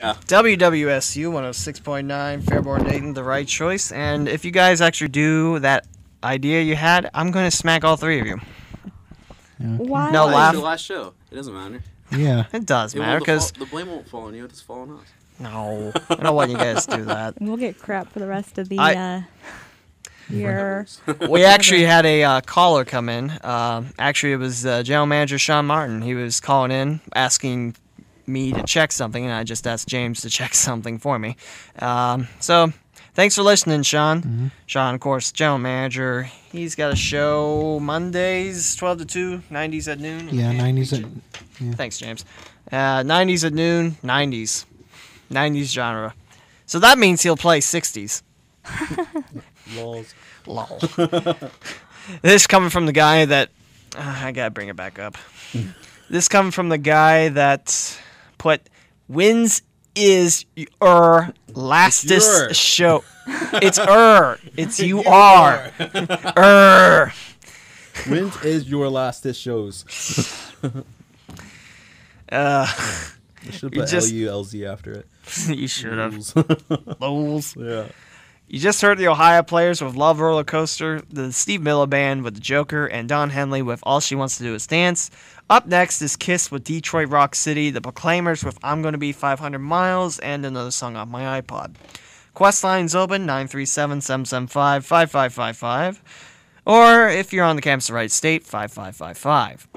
Yeah. WWSU 106.9, Fairborn Dayton, the right choice. And if you guys actually do that idea you had, I'm going to smack all three of you. Okay. Why? No It's laugh. your last show. It doesn't matter. Yeah. It does It matter won't- because the blame won't fall on you. It'll just fall on us. no, I don't want you guys to do that. We'll get crap for the rest of the year. We actually had a caller come in. Actually, it was General Manager Sean Martin. He was calling in asking me to check something, and I just asked James to check something for me. So thanks for listening, Sean. Mm-hmm. Sean, of course, General Manager. He's got a show Mondays, 12 to 2, 90s at noon. Yeah, 90s at... Thanks, James. 90s at noon, 90s. 90s genre. So that means he'll play 60s. Lols. Lol. This coming from the guy that... I gotta bring it back up. This coming from the guy that put wins is your lastest show. It's It's you are. Wins is your lastest shows. I should You put just- LULZ after it. You should have. Lols. Lols. Yeah. You just heard the Ohio Players with Love Roller Coaster, the Steve Miller Band with The Joker, and Don Henley with All She Wants to Do Is Dance. Up next is Kiss with Detroit Rock City, the Proclaimers with I'm Gonna Be 500 Miles, and another song off my iPod. Quest line's open, 937-775-5555. Or, if you're on the campus of the right state, 5555.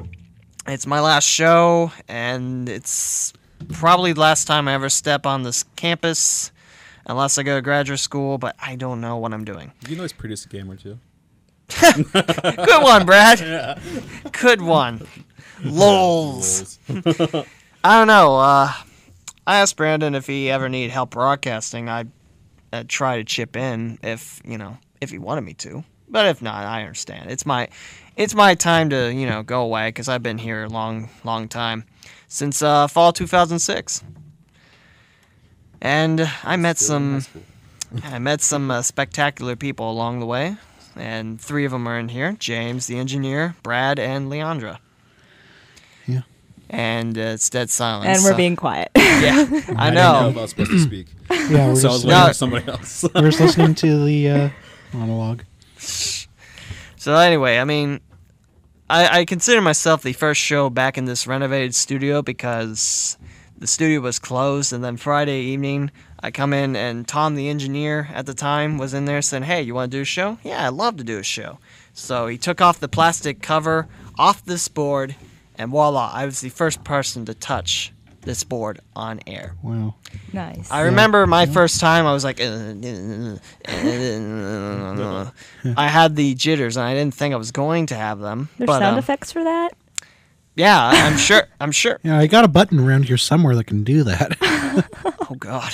It's my last show, and it's probably the last time I ever step on this campus, unless I go to graduate school, but I don't know what I'm doing. You know he's produced a gamer too. Good one, Brad. Good one. Lols. I don't know. I asked Brandon if he ever needed help broadcasting. I'd try to chip in if he wanted me to. But if not, I understand. It's my time to go away because I've been here a long time since fall 2006. And I met some spectacular people along the way, and three of them are in here: James, the engineer, Brad, and Leandra. Yeah. And it's dead silence. And we're being quiet. Yeah, I I know. didn't know if I was supposed to speak. Yeah, we're So I was just, waiting No. for somebody else. we're just listening to the monologue. So anyway, I mean, I consider myself the first show back in this renovated studio because the studio was closed, and then Friday evening I come in and Tom, the engineer at the time, was in there saying, "Hey, you want to do a show?" "Yeah, I'd love to do a show." So he took off the plastic cover off this board, and voila, I was the first person to touch this board on air. Wow. Nice. I remember my first time, I was like, I had the jitters, and I didn't think I was going to have them. There's but, sound effects for that? Yeah, I'm sure. I'm sure. Yeah, I got a button around here somewhere that can do that. Oh God.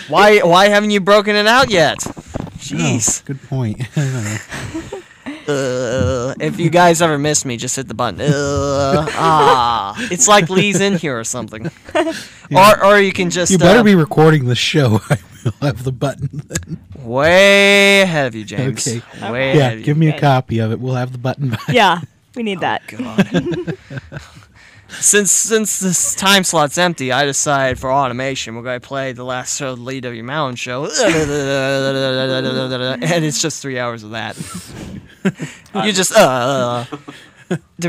Why haven't you broken it out yet? Jeez. Oh, good point. If you guys ever miss me, just hit the button. It's like Lee's in here or something. Or you can just You better be recording the show. I will have the button then. way ahead of you, James. Okay. Way Yeah, ahead of you. give me a Okay. copy of it. We'll have the button by. Yeah, we need that. God. Since this time slot's empty, I decided for automation we're going to play the last show of the Lee W. Mountain show, and it's just 3 hours of that. You just To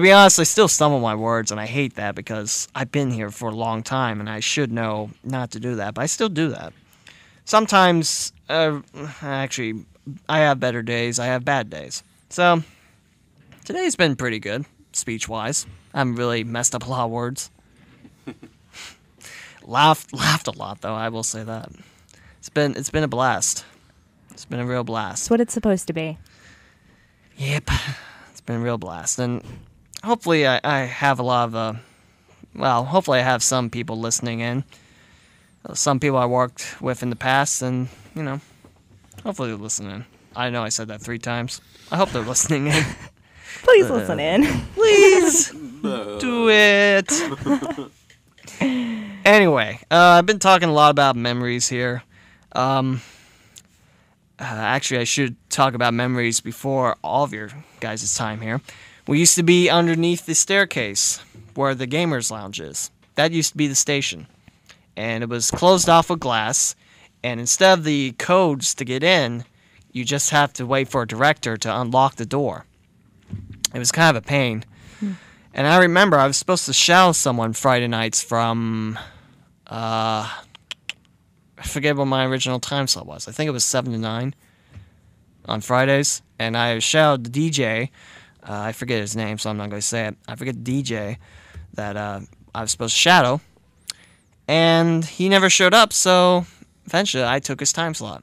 be honest, I still stumble my words, and I hate that because I've been here for a long time, and I should know not to do that, but I still do that. Sometimes, actually, I have better days, I have bad days. So, today's been pretty good, speech-wise. I haven't really messed up a lot of words. Laughed a lot, though, I will say that. It's been a blast. It's been a real blast. That's what it's supposed to be. Yep. It's been a real blast. And hopefully I have a lot of, hopefully I have some people listening in. Some people I worked with in the past, and, hopefully they're listening. I know I said that 3 times. I hope they're listening in. Please listen in. Please do it. Anyway, I've been talking a lot about memories here. Actually, I should talk about memories before all of your guys' time here. We used to be underneath the staircase where the Gamers Lounge is. That used to be the station. and it was closed off with glass. And instead of the codes to get in, you just have to wait for a director to unlock the door. It was kind of a pain. And I remember I was supposed to shadow someone Friday nights from, I forget what my original time slot was. I think it was 7 to 9 on Fridays. And I shadowed the DJ. I forget his name, so I'm not going to say it. I forget the DJ that I was supposed to shadow. And he never showed up, so eventually I took his time slot.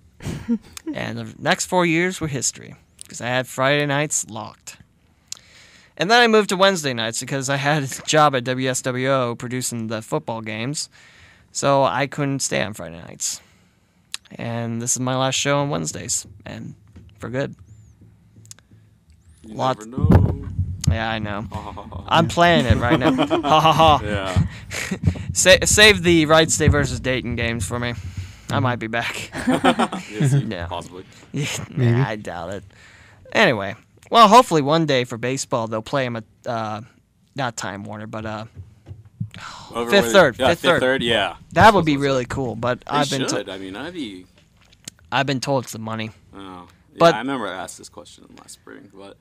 And the next 4 years were history, because I had Friday nights locked. And then I moved to Wednesday nights because I had a job at WSWO producing the football games, so I couldn't stay on Friday nights. And this is my last show on Wednesdays, and for good. You Lot- never know. Yeah, I know. Ha, ha, ha, ha. I'm playing it right now. Ha ha ha. Yeah. Save the Wright State versus Dayton games for me. I might be back. Yes, Yeah. possibly. Nah, I doubt it. Anyway, well, hopefully one day for baseball they'll play them at not Time Warner, but Over Fifth where- Third, Yeah, Fifth Third. Yeah. that would be really cool. But They I've been should. I mean, I'd be. I've been told it's the money. Oh. Yeah, But- I remember I asked this question last spring, but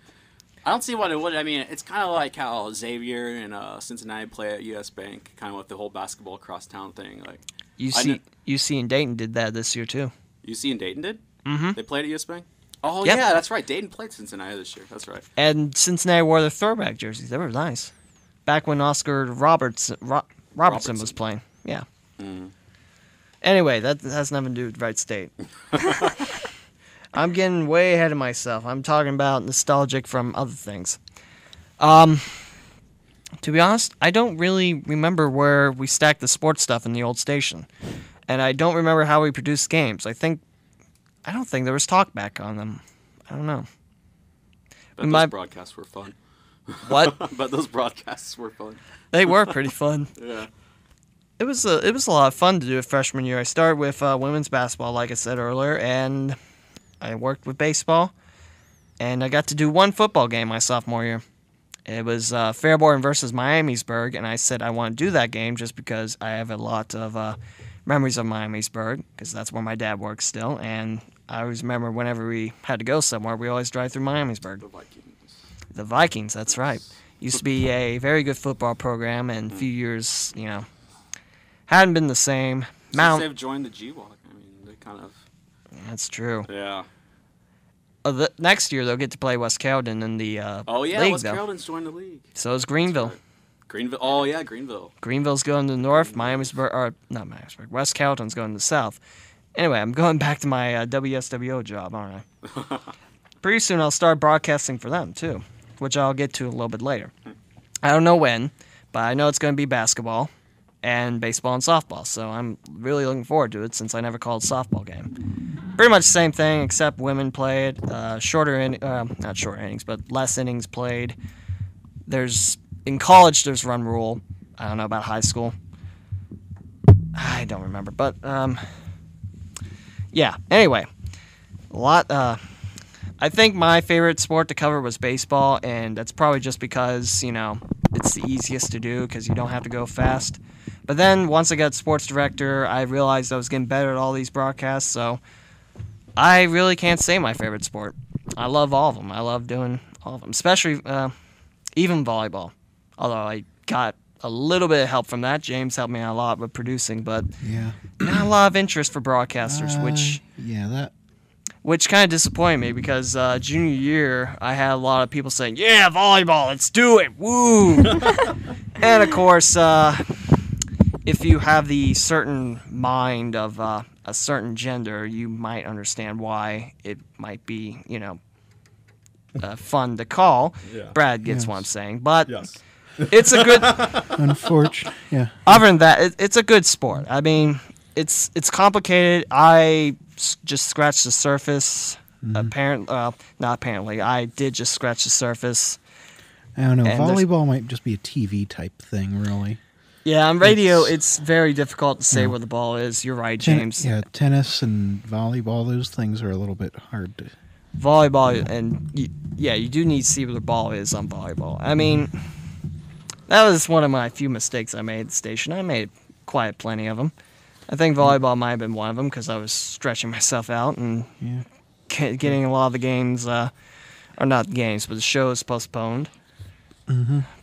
I don't see what it would. I mean, it's kind of like how Xavier and Cincinnati play at US Bank, kind of with the whole basketball crosstown thing. Like UC and Dayton did that this year too. UC and Dayton did. Mm-hmm. They played at US Bank. Oh Yep. yeah, that's right. Dayton played Cincinnati this year. That's right. And Cincinnati wore their throwback jerseys. They were nice. Back when Oscar Robertson was playing. Yeah. Mm. Anyway, that has nothing to do with Wright State. I'm getting way ahead of myself. I'm talking about nostalgic from other things. To be honest, I don't really remember where we stacked the sports stuff in the old station. And I don't remember how we produced games. I don't think there was talkback on them. I don't know. But My- those broadcasts were fun. What? But those broadcasts were fun. They were pretty fun. Yeah. It was a lot of fun to do it freshman year. I started with women's basketball, like I said earlier, and I worked with baseball, and I got to do one football game my sophomore year. It was Fairborn versus Miamisburg, and I said I want to do that game just because I have a lot of memories of Miamisburg, because that's where my dad works still, and I always remember whenever we had to go somewhere, we always drive through Miamisburg. The Vikings. The Vikings, that's right. Used to be a very good football program, and a few years, hadn't been the same. Since they've joined the GWAC, I mean, they kind of. That's true. Yeah. Next year they'll get to play West Carrollton in the Oh yeah, league, West though. Carrollton's joined the league. So is Greenville. Right. Greenville. Oh yeah, Greenville. Greenville's going to the north. Not Miamisburg. West Carrollton's going to the south. Anyway, I'm going back to my WSWO job, aren't I? Pretty soon I'll start broadcasting for them too, which I'll get to a little bit later. I don't know when, but I know it's going to be basketball and baseball and softball. So I'm really looking forward to it since I never called a softball game. Pretty much the same thing, except women play it. Not short innings, but less innings played. In college, there's run rule. I don't know about high school. I don't remember, but yeah. Anyway, I think my favorite sport to cover was baseball, and that's probably just because it's the easiest to do because you don't have to go fast. But then once I got sports director, I realized I was getting better at all these broadcasts, so I really can't say my favorite sport. I love all of them. I love doing all of them, especially even volleyball. Although I got a little bit of help from that. James helped me out a lot with producing, but Yeah. not a lot of interest for broadcasters, which kind of disappointed me because junior year I had a lot of people saying, "Yeah, volleyball, let's do it, woo!" And of course, if you have the certain mind of a certain gender, you might understand why it might be, fun to call. Yeah. Brad gets what I'm saying, but Yes. it's a good. Unfortunate. Yeah. Other than that, it's a good sport. I mean, it's complicated. I just scratched the surface. Not apparently. I did just scratch the surface. I don't know. And there's- Volleyball might just be a TV type thing, really. Yeah, on radio, It's- it's very difficult to say Yeah. where the ball is. You're right, James. Yeah, tennis and volleyball, those things are a little bit hard to. Volleyball, and you do need to see where the ball is on volleyball. I mean, that was one of my few mistakes I made at the station. I made quite plenty of them. I think volleyball might have been one of them because I was stretching myself out and getting a lot of the games, or not games, but the shows postponed.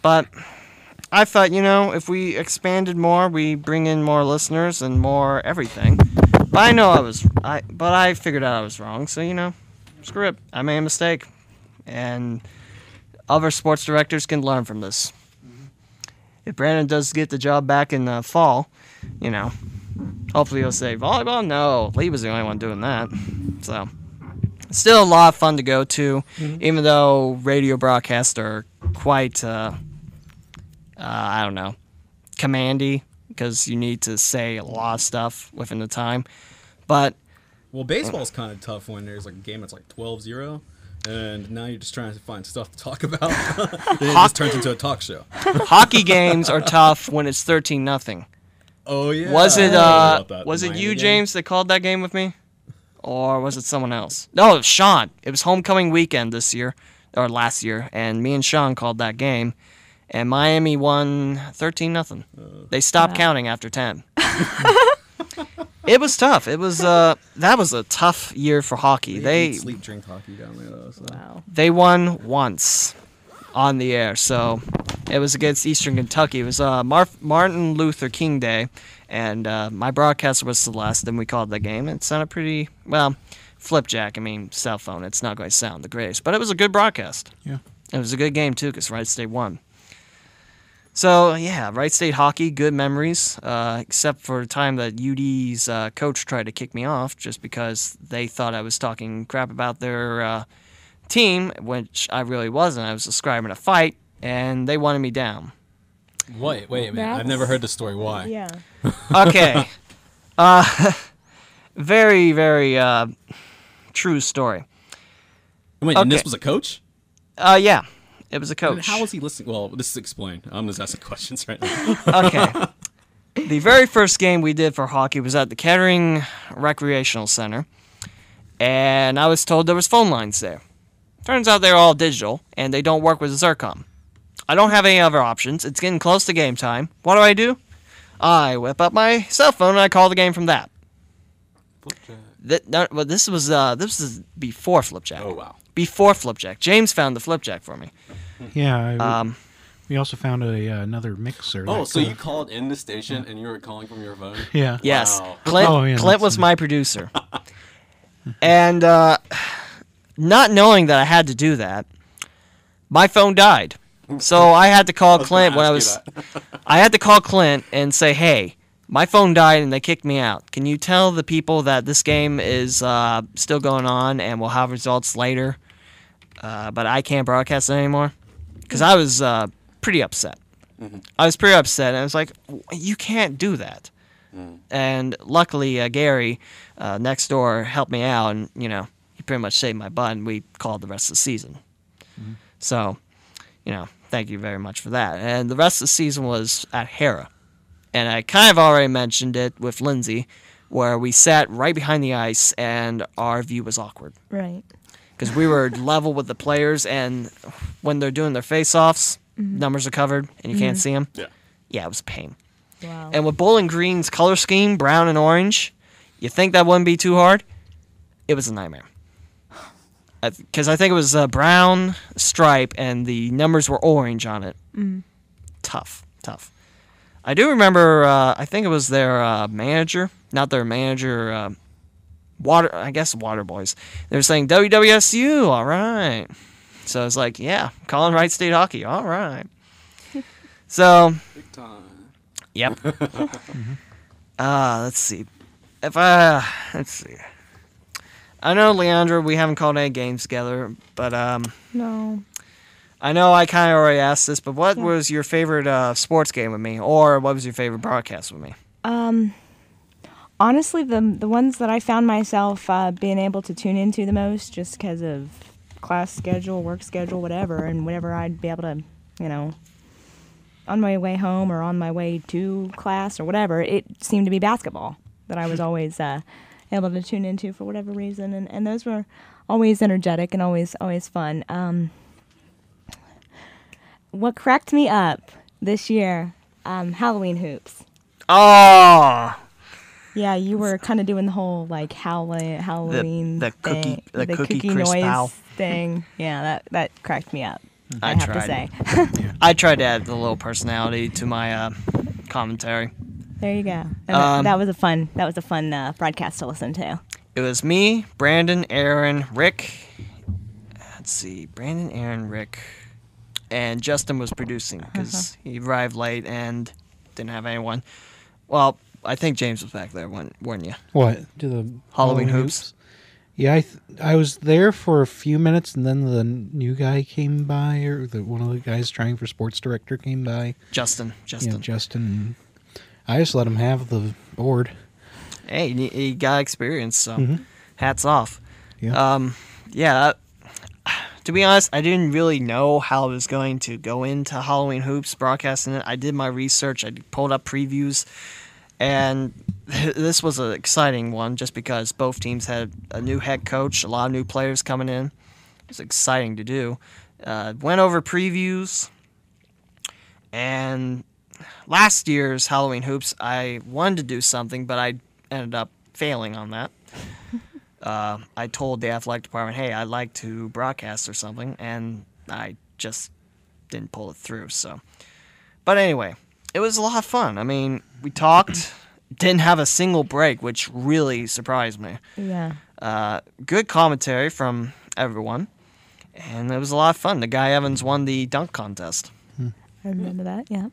But I thought, if we expanded more, we bring in more listeners and more everything. But I know I figured out I was wrong. So screw it. I made a mistake, and other sports directors can learn from this. If Brandon does get the job back in the fall, hopefully he'll say volleyball. No, Lee was the only one doing that. So it's still a lot of fun to go to, even though radio broadcasts are quite, I don't know, commandy because you need to say a lot of stuff within the time. But Well, baseball's kind of tough when there's like a game that's like 12-0, and now you're just trying to find stuff to talk about. Then it just turns into a talk show. hockey games are tough when it's 13-0. Oh yeah. Was it I forgot about that. was it Miami you, game? James, that called that game with me? Or was it someone else? No, it was Sean. It was homecoming weekend this year, or last year, and me and Sean called that game, and Miami won 13-0. They stopped counting after 10. It was tough. It was that was a tough year for hockey. They They eat, sleep, drink hockey down there though. So. Wow. they won once on the air, so it was against Eastern Kentucky. It was Martin Luther King Day, and my broadcaster was Celeste, and we called the game. It sounded pretty, well, flipjack. I mean, cell phone. It's not going to sound the greatest, but it was a good broadcast. Yeah. It was a good game, too, because Wright State won. So, yeah, Wright State hockey, good memories, except for the time that UD's coach tried to kick me off just because they thought I was talking crap about their team, which I really wasn't. I was describing a fight, and they wanted me down. Wait a minute. I've That's- never heard the story. Why? Yeah. Okay. Very, very true story. Wait, and this Okay. was a coach? Yeah, it was a And coach. how was he listening? Well, this is explained. I'm just asking questions right now. Okay. The very first game we did for hockey was at the Kettering Recreational Center, and I was told there was phone lines there. Turns out they're all digital, and they don't work with Zircom. I don't have any other options. It's getting close to game time. What do? I whip up my cell phone and I call the game from that. Well, this was before Flipjack. Oh wow. Before Flipjack. James found the Flipjack for me. Yeah. We also found another mixer. Oh, that so could- you called in the station and you were calling from your phone? Yeah. Yes. Wow. Clint, Oh, yeah, Clint that's was it. my producer. And not knowing that I had to do that, my phone died. So I had to call Clint when I was I had to call Clint and say, "Hey, my phone died and they kicked me out. Can you tell the people that this game is still going on and we'll have results later, but I can't broadcast it anymore?" Because I was pretty upset. I was pretty upset, and I was like, "You can't do that." And luckily, Gary next door helped me out, and he pretty much saved my butt, and we called the rest of the season. So, thank you very much for that. And the rest of the season was at Hera. And I kind of already mentioned it with Lindsay, where we sat right behind the ice and our view was awkward. Right. Because we were level with the players, and when they're doing their face-offs, numbers are covered and you can't see them. Yeah, it was a pain. Wow. And with Bowling Green's color scheme, brown and orange, you think that wouldn't be too hard? It was a nightmare. Because I think it was a brown stripe and the numbers were orange on it. Tough. I do remember, I think it was their manager, not their manager, Water Boys. They were saying, WWSU, all right. So I was like, yeah, calling Wright State hockey, all right. So, Big time. yep. Let's see. Let's see. I know, Leandra, we haven't called any games together, but No. I know I kind of already asked this, but what was your favorite sports game with me, or what was your favorite broadcast with me? Honestly, the ones that I found myself being able to tune into the most, just because of class schedule, work schedule, whatever, and whatever I'd be able to, on my way home or on my way to class or whatever, it seemed to be basketball that I was always able to tune into for whatever reason, and those were always energetic and always fun. What cracked me up this year, Halloween hoops. Oh, Yeah, you were kind of doing the whole like Halloween the cookie- thing, the cookie crisp noise owl. thing. Yeah, that cracked me up. I I have tried. to say. I tried to add a little personality to my commentary. There you go. And that was a fun broadcast to listen to. It was me, Brandon, Aaron, Rick. Let's see, Brandon, Aaron, Rick, and Justin was producing because he arrived late and didn't have anyone. Well, I think James was back there, weren't you? What? To the Halloween hoops? Yeah, I was there for a few minutes, and then the new guy came by, or one of the guys trying for sports director came by. Justin. Yeah, Justin. I just let him have the board. Hey, he got experience, so hats off. Yeah. Yeah. To be honest, I didn't really know how I was going to go into Halloween hoops broadcasting it. I did my research. I pulled up previews, and this was an exciting one just because both teams had a new head coach, a lot of new players coming in. It was exciting to do. Went over previews, and last year's Halloween hoops, I wanted to do something, but I ended up failing on that. I told the athletic department, hey, I'd like to broadcast or something, and I just didn't pull it through. So, but anyway, it was a lot of fun. I mean, we talked, didn't have a single break, which really surprised me. Yeah. Good commentary from everyone, and it was a lot of fun. The guy Evans won the dunk contest. I remember that. Yeah.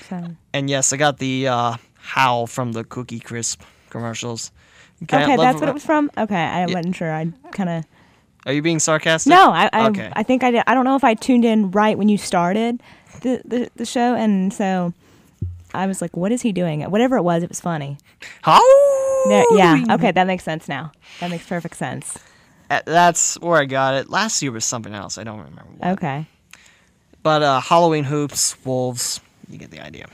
So. And yes, I got the howl from the Cookie Crisp commercials. Okay, that's what it was from? Okay, I wasn't sure. I kind of... Are you being sarcastic? No, Okay. I think I did. I don't know if I tuned in right when you started the show, and so I was like, what is he doing? Whatever it was funny. Oh! Yeah, okay, that makes sense now. That makes perfect sense. That's where I got it. Last year was something else. I don't remember what. Okay. But Halloween hoops, wolves, you get the idea.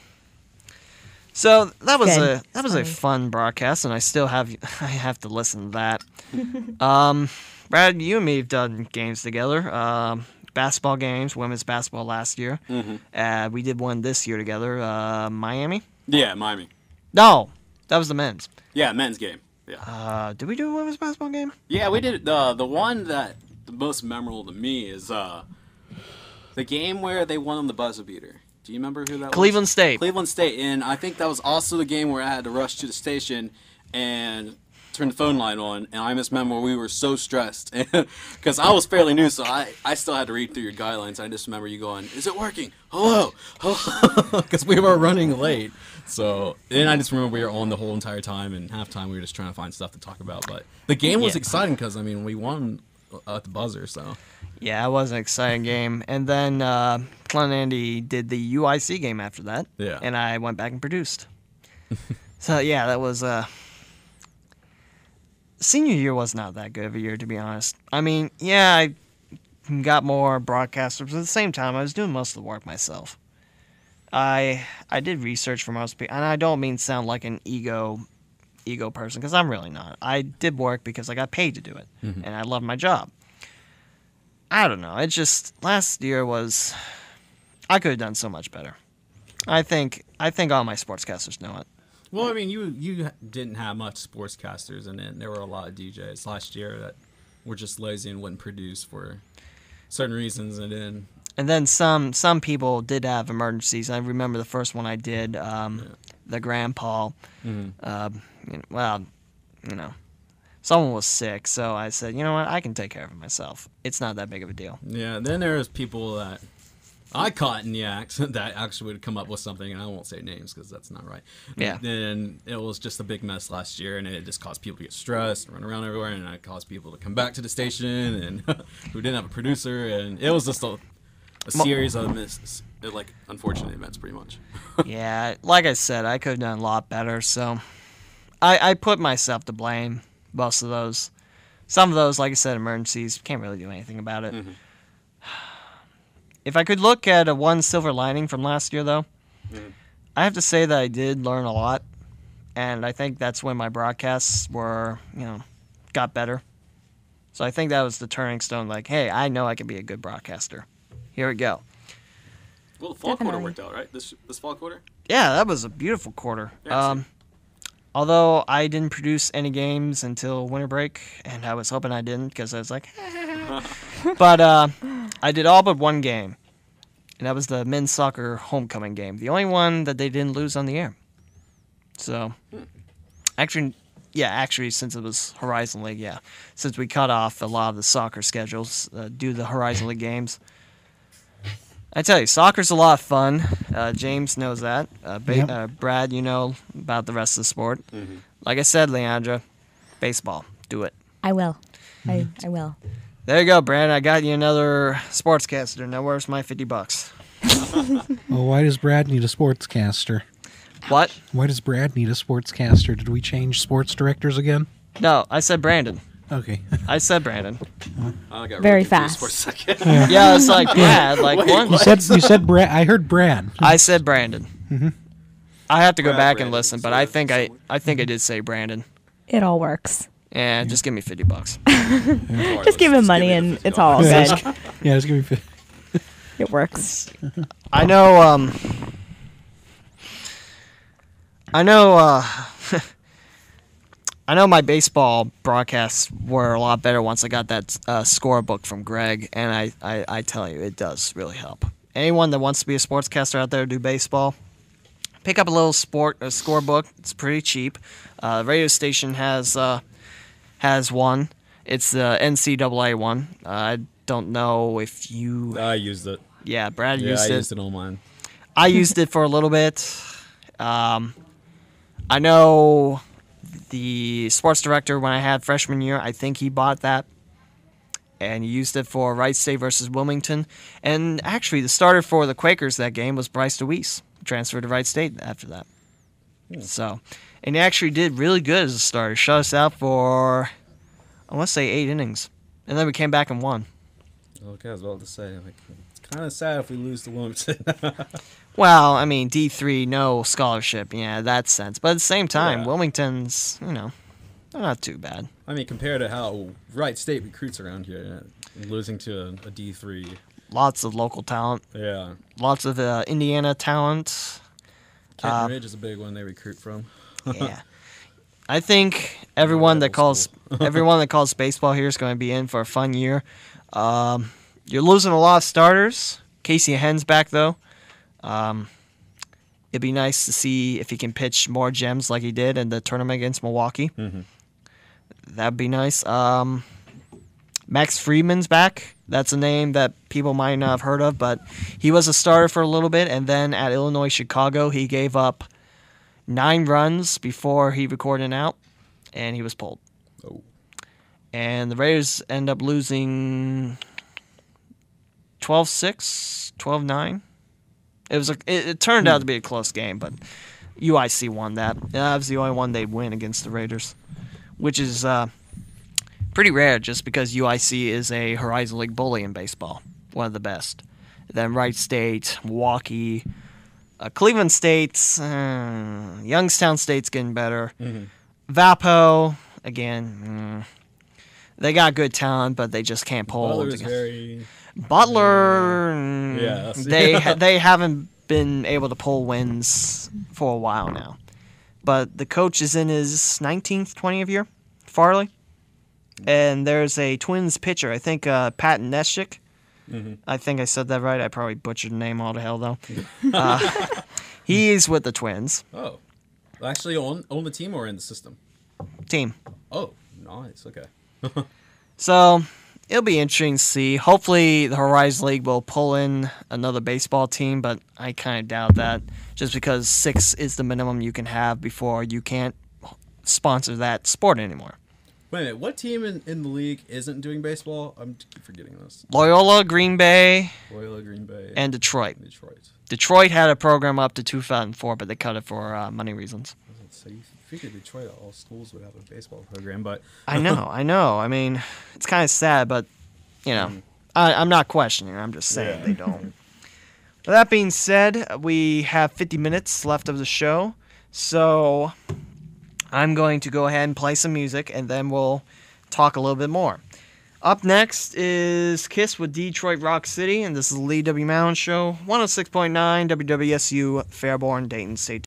So that was Good. a fun broadcast, and I still have to listen to that. Brad, you and me have done games together. Basketball games, women's basketball last year. We did one this year together. Miami. Yeah, Miami. No, that was the men's. Yeah, men's game. Yeah. Did we do a women's basketball game? Yeah, we did. The one that the most memorable to me is the game where they won on the buzzer beater. Do you remember who that was? Cleveland State. Cleveland State, and I think that was also the game where I had to rush to the station and turn the phone line on, and I misremember we were so stressed because I was fairly new, so I still had to read through your guidelines. I just remember you going, "Is it working? Hello, hello," Because we were running late. So then I just remember we were on the whole entire time, and halftime we were just trying to find stuff to talk about. But the game was exciting because I mean we won at the buzzer. So Yeah, it was an exciting game. And then Glenn and Andy did the UIC game after that. Yeah. And I went back and produced. So yeah, that was senior year was not that good of a year, to be honest. I mean, yeah, I got more broadcasters, but at the same time, I was doing most of the work myself. I did research for most people, and I don't mean sound like an ego person, because I'm really not. I did work because I got paid to do it, and I love my job. I don't know. It just last year was. I could have done so much better. I think all my sportscasters know it. well, I mean you didn't have much sportscasters, and then there were a lot of DJs last year that were just lazy and wouldn't produce for certain reasons, and then. And then some people did have emergencies. I remember the first one I did, the grandpa. Well, someone was sick, so I said, you know what, I can take care of it myself. It's not that big of a deal. Yeah, then there was people that I caught in the act that actually would come up with something, and I won't say names because that's not right. Yeah. Then it was just a big mess last year, and it just caused people to get stressed, run around everywhere, and it caused people to come back to the station and who didn't have a producer, and it was just a series of unfortunate events, pretty much. Yeah, like I said, I could have done a lot better, so I put myself to blame, most of those. Some of those, like I said, emergencies, can't really do anything about it. If I could look at a one silver lining from last year, though, I have to say that I did learn a lot, and I think that's when my broadcasts were, got better. So I think that was the turning stone, like, hey, I know I can be a good broadcaster. Here we go. Well, the fall quarter Definitely. worked out, right? This fall quarter? Yeah, that was a beautiful quarter. Yeah, although I didn't produce any games until winter break, and I was hoping I didn't because I was like, but I did all but one game, and that was the men's soccer homecoming game. The only one that they didn't lose on the air. So, actually, since it was Horizon League, since we cut off a lot of the soccer schedules due to the Horizon League games. I tell you, soccer's a lot of fun. James knows that. Brad, you know about the rest of the sport. Mm-hmm. Like I said, Leandra, baseball. Do it. I will. I will. There you go, Brad. I got you another sportscaster. Now where's my $50? Well, why does Brad need a sportscaster? What? Why does Brad need a sportscaster? Did we change sports directors again? No, I said Brandon. Okay. I said Brandon. I got Very really confused fast. for a second. Yeah, it's like Brad. Like Wait, one. You said Brad. I heard Brad. I said Brandon. Mm-hmm. I have to go Brad, back Brandon, and listen, but so I think I did say Brandon. It all works. And just give me $50. Just give him money and it's all good. Yeah, it's gonna be. It works. I know. I know. I know my baseball broadcasts were a lot better once I got that scorebook from Greg, and I tell you, it does really help. Anyone that wants to be a sportscaster out there do baseball, pick up a little scorebook. It's pretty cheap. The radio station has one. It's the NCAA one. I don't know if you. I used it. Yeah, Brad Yeah, used I it. used it on mine. I used it for a little bit. I know the sports director when I had freshman year, I think he bought that and he used it for Wright State versus Wilmington. And actually, the starter for the Quakers that game was Bryce DeWeese, transferred to Wright State after that. So, and he actually did really good as a starter. Shut us out for, I want to say 8 innings. And then we came back and won. Okay, I was about to say, like, it's kind of sad if we lose to Wilmington. Well, I mean, D3, no scholarship, that sense. But at the same time, Yeah. Wilmington's, they're not too bad. I mean, compared to how Wright State recruits around here, losing to a D3. Lots of local talent, Yeah. lots of Indiana talent. Kenton Ridge is a big one they recruit from. Yeah. I think everyone that calls baseball here is going to be in for a fun year. You're losing a lot of starters. Casey Hen's back, though. It'd be nice to see if he can pitch more gems like he did in the tournament against Milwaukee. Mm-hmm. That'd be nice. Max Friedman's back. That's a name that people might not have heard of, but he was a starter for a little bit, and then at Illinois Chicago, he gave up 9 runs before he recorded an out, and he was pulled. Oh. And the Raiders end up losing 12-6, 12-9. It turned out to be a close game, but UIC won that. That was the only one they'd win against the Raiders, which is pretty rare just because UIC is a Horizon League bully in baseball, one of the best. Then Wright State, Milwaukee, Cleveland State's, Youngstown State's getting better. Mm-hmm. Valpo, again, they got good talent, but they just can't pull. Butler's very... Butler, Yeah. they haven't been able to pull wins for a while now. But the coach is in his 19th, 20th year, Farley. And there's a Twins pitcher, I think Pat Neshik. Mm-hmm. I think I said that right. I probably butchered the name all to hell, though. He's with the Twins Oh. Actually, on the team or in the system? team. Oh, nice. Okay. So it'll be interesting to see. Hopefully, the Horizon League will pull in another baseball team, but I kind of doubt that just because 6 is the minimum you can have before you can't sponsor that sport anymore. Wait a minute. What team in the league isn't doing baseball? I'm forgetting this. Loyola, Green Bay, Loyola, Green Bay, and Detroit. Detroit. Detroit had a program up to 2004, but they cut it for money reasons. So you figure Detroit, all schools would have a baseball program, but I know. I mean, it's kind of sad, but, I'm not questioning. I'm just saying Yeah. they don't. With that being said, we have 50 minutes left of the show, so I'm going to go ahead and play some music, and then we'll talk a little bit more. Up next is Kiss with Detroit Rock City, and this is the Lee W. Mountain Show, 106.9 WWSU, Fairborn, Dayton. Stay tuned.